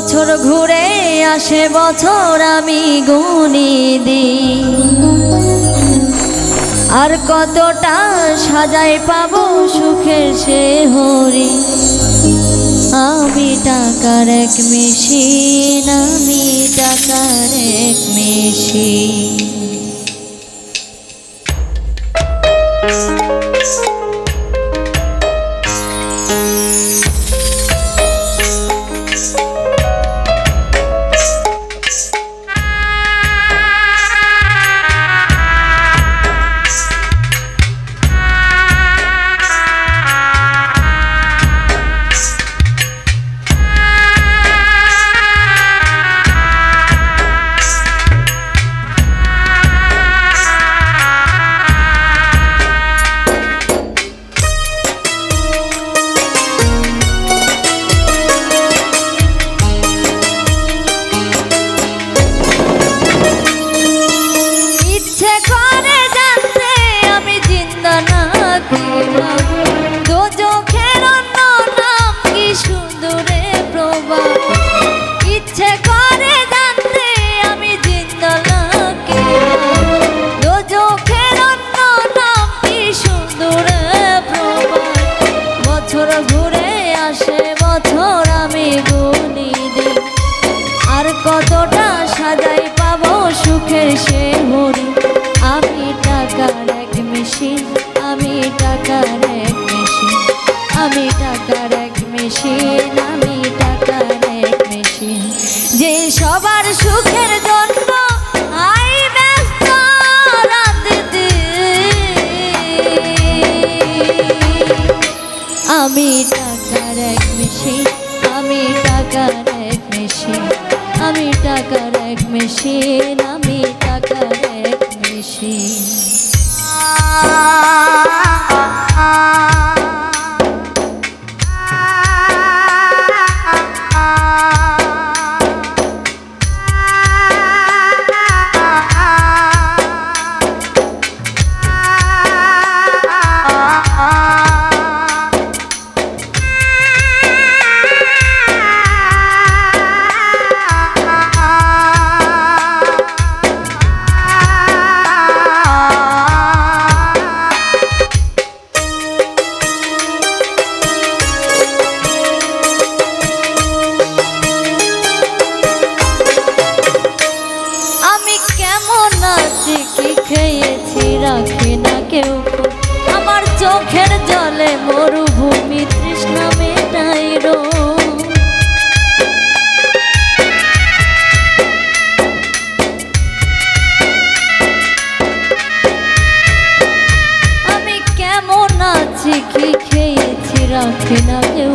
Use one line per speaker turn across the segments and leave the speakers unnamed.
বছর ঘুরে আসে বছর আমি গুনি দিই, আর কতটা সাজাই পাবো সুখের সে হরি। আমি টাকার এক মেশিন, আমি টাকার এক মেশিন। কতটা সাজাই পাবো সুখের সে হরি। আমি টাকার এক মেশিন, আমি টাকার এক মেশিন, আমি টাকার এক মেশিন, আমি টাকার এক মেশিন। যে সবার সুখের জন্য আই ব্যস্ত রাত দিন, আমি টাকার এক মেশিন, আমি টাকার এক মেশিন, আমি টাকার এক মেশিন, আমি টাকার এক মেশিন। কি খেয়েছি রাখে না কেউ, আমার চোখের জলে মরুভূমি তৃষ্ণা মেটাই রো। আমি কেমন আছি কি খেয়েছি রাখে না কেউ,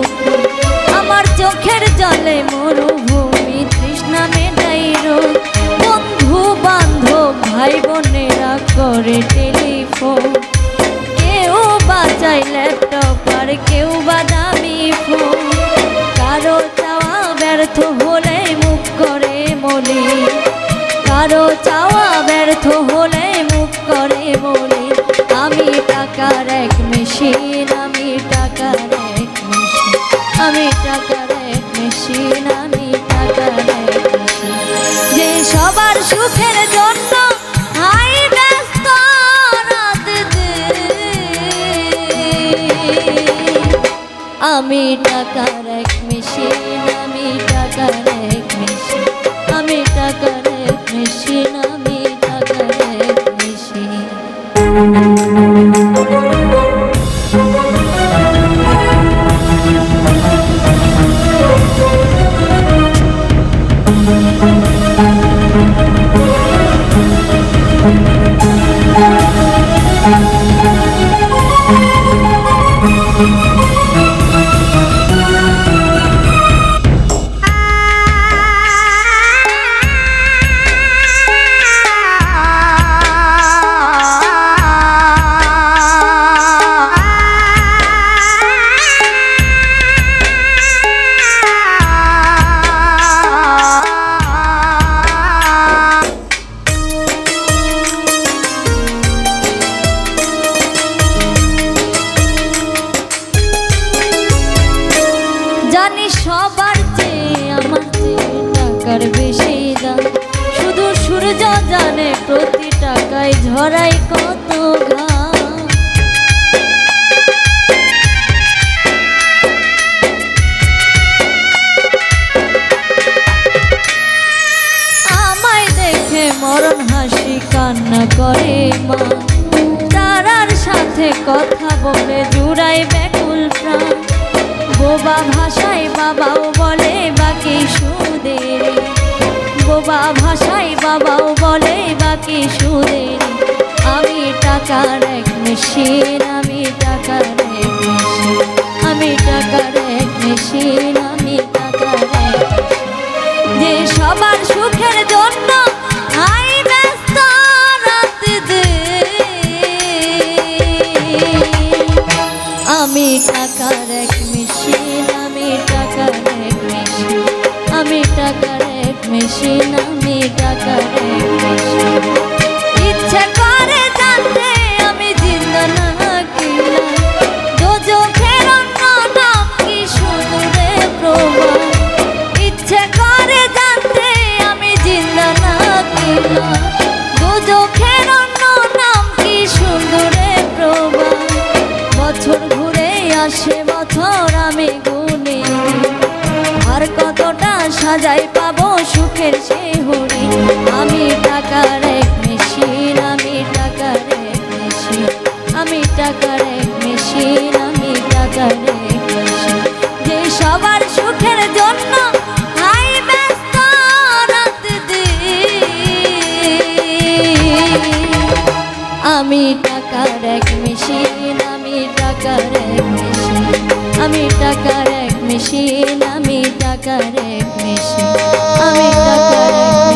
আমার চোখের জলে মরুভূমি তৃষ্ণা মেটাই রো। বন্ধু বান্ধব ভাই বোনেরা করে টেলিফোন, কেউ বাজায় ল্যাপটপ আর কেউ বা দামি ফোন। কারো চাওয়া ব্যর্থ হলে মুখ করে মলি, কারো চাওয়া ব্যর্থ হলে মুখ করে মলি। আমি টাকার এক মেশিন, আমি টাকার এক মেশিন, আমি টাকার এক মেশিন, আমি টাকার এক মেশিন। যে সবার সুখের জন্য আই ব্যস্ত রাত দিন, আমি টাকার এক মেশিন, আমি টাকার এক মেশিন, আমি টাকার এক মেশিন, আমি টাকার এক মেশিন। ঝরাই কত ঘাম। আমায় দেখে মরণ হাসি কান্না করে মা, তারার সাথে কথা বলে জুড়াই ব্যাকুল প্রাণ। বোবা ভাষায় বাবাও বলে বাকি সুদের, বোবা ভাষায় বাবাও বলে বাকি সুদের। আমি টাকার এক মেশিন, আমি টাকার এক মেশিন, আমি টাকার এক মেশিন, আমি টাকার এক মেশিন। যে সবার সুখের জন্য আই ব্যস্ত রাত দিন। আমি টাকার এক মেশিন, আমি টাকার এক মেশিন, আমি টাকার এক মেশিন, আমি টাকার এক মেশিন। ইচ্ছে করে জানতে আমি জিন্দা নাকি না, দোজখের অন্য নাম কি সুদূরে প্রবাহ। ইচ্ছে করে জানতে আমি জিন্দা নাকি না, দোজখের অন্য নাম কি সুদূরে প্রবাহ। বছর ঘুরে আসে বছর আমি গুনে, আর কতটা সাজাই পাবো সুখের শিহরি। আমি টাকার এক মেশিন, আমি টাকার এক মেশিন, আমি টাকার এক মেশিন, আমি টাকার এক মেশিন। যে সবার সুখের জন্য আই ব্যস্ত রাত দিন। আমি টাকার এক মেশিন, আমি টাকার এক মেশিন, আমি টাকার এক মেশিন, আমি টাকার এক মেশিন, আমি টাকার এক